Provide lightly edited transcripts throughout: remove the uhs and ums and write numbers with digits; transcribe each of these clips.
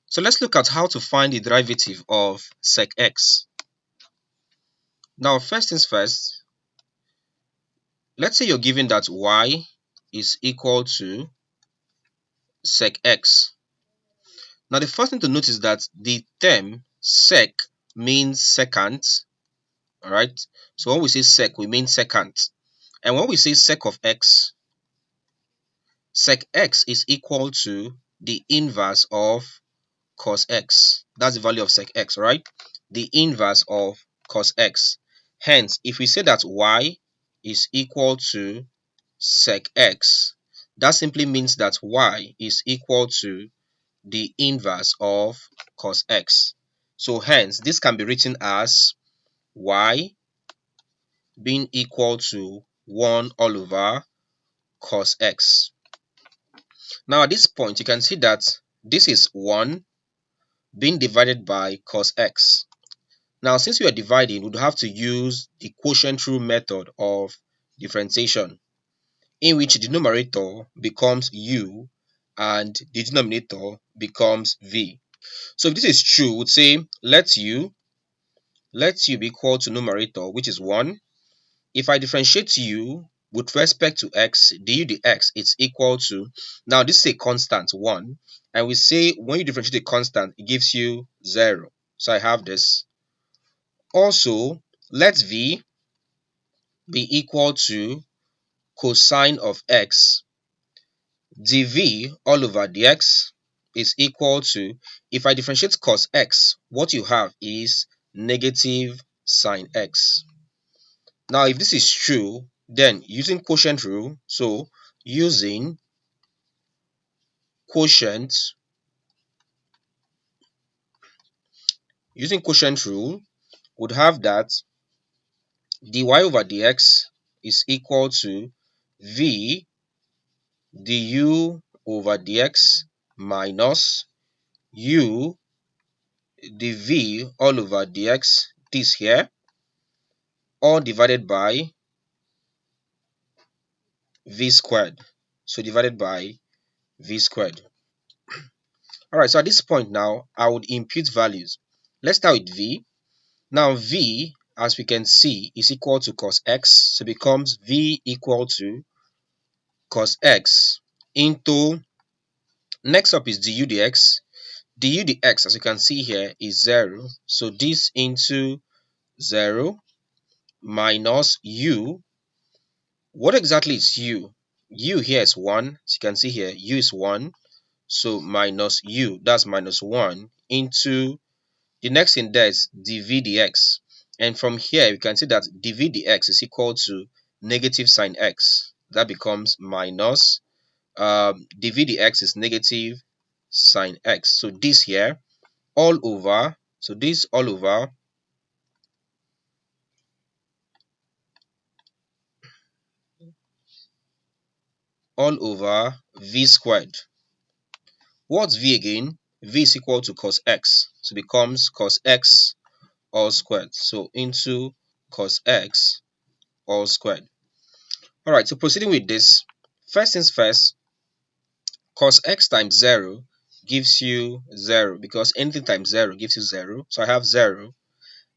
So let's look at how to find the derivative of secX. Now, first things first, let's say you're given that y is equal to secX. Now, the first thing to notice is that the term sec means secant, all right? So when we say sec, we mean secant. And when we say sec of x, sec x is equal to the inverse of cos x. That's the value of sec x, right? The inverse of cos x. Hence, if we say that y is equal to sec x, that simply means that y is equal to the inverse of cos x. So hence, this can be written as y being equal to 1 all over cos x. Now at this point, you can see that this is 1 being divided by cos x. Now, since we are dividing, we would have to use the quotient rule method of differentiation, in which the numerator becomes u and the denominator becomes v. So if this is true, we would say let u be equal to numerator, which is 1. If I differentiate u with respect to x, du dx is equal to, now this is a constant 1, and we say when you differentiate a constant, it gives you 0. So I have this. Also, let v be equal to cosine of x dv all over dx is equal to, if I differentiate cos x, what you have is negative sine x. Now, if this is true, then using quotient rule, so using quotient, rule, would have that dy over dx is equal to v du over dx minus u dv all over dx, this here, all divided by v squared. So divided by v squared. Alright, so at this point now, I would impute values. Let's start with v. Now v, as we can see, is equal to cos x. So it becomes v equal to cos x into, next up is du dx. Du dx, as you can see here, is 0. So this into 0 minus u. What exactly is u? U here is 1. As you can see here, u is 1. So minus u, that's minus 1, into the next thing there is dv dx. And from here, we can see that dv dx is equal to negative sine x. That becomes minus, dv dx is negative sine x. So this here, all over, so this all over v squared. What's v again? V is equal to cos x. So it becomes cos x all squared. So into cos x all squared. Alright, so proceeding with this, first things first, cos x times 0 gives you 0, because anything times 0 gives you 0. So I have 0.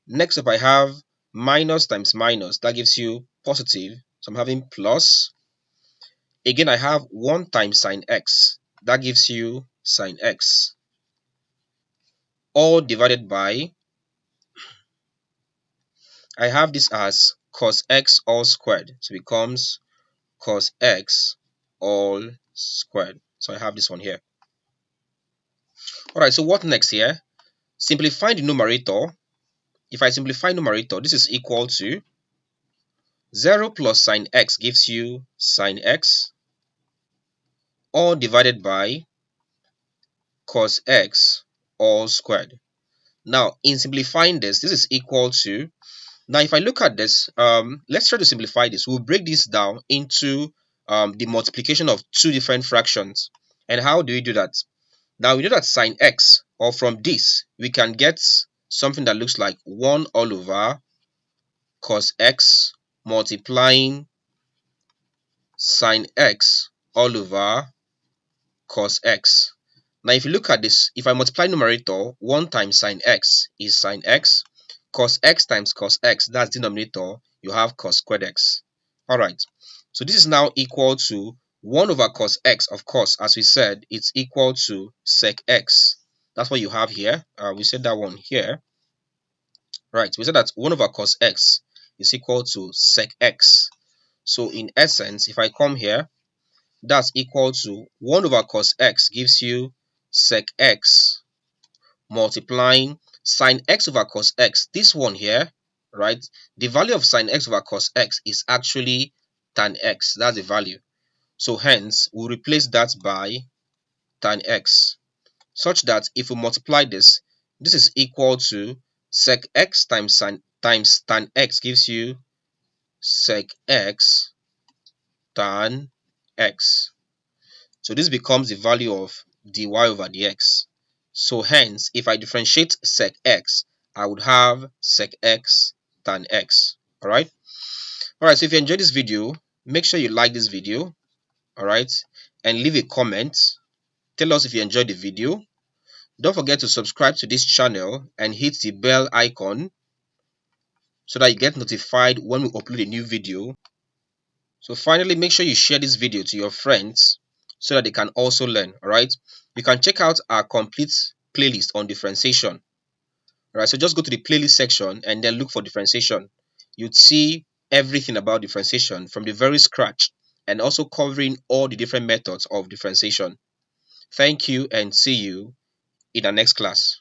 Next up, I have minus times minus. That gives you positive. So I'm having plus. Again, I have 1 times sine x. That gives you sine x. All divided by, I have this as cos x all squared. So it becomes cos x all squared. So I have this one here. Alright, so what next here? Simplify the numerator. If I simplify numerator, this is equal to 0 plus sine x gives you sine x, all divided by cos x all squared. Now, in simplifying this is equal to, now if I look at this, let's try to simplify this. We'll break this down into the multiplication of two different fractions. And how do we do that? Now we know that sine x, or from this, we can get something that looks like 1 all over cos x multiplying sine x all over cos x. Now if you look at this, if I multiply numerator, 1 times sine x is sine x, cos x times cos x, that's denominator, you have cos squared x. Alright, so this is now equal to 1 over cos x. Of course, as we said, it's equal to sec x. That's what you have here. We said that one here. Right, we said that 1 over cos x is equal to sec x. So in essence, if I come here, that's equal to 1 over cos x gives you sec x multiplying sine x over cos x. This one here, right? The value of sine x over cos x is actually tan x. That's the value. So hence, we'll replace that by tan x, such that if we multiply this, this is equal to sec x times tan x gives you sec x tan x. So this becomes the value of dy over dx. So hence, if I differentiate sec x, I would have sec x tan x. Alright? Alright, so if you enjoyed this video, make sure you like this video. Alright? And leave a comment. Tell us if you enjoyed the video. Don't forget to subscribe to this channel and hit the bell icon so that you get notified when we upload a new video. So finally, make sure you share this video to your friends so that they can also learn. Alright, you can check out our complete playlist on differentiation. Alright, so just go to the playlist section and then look for differentiation. You'd see everything about differentiation from the very scratch and also covering all the different methods of differentiation. Thank you and see you in the next class.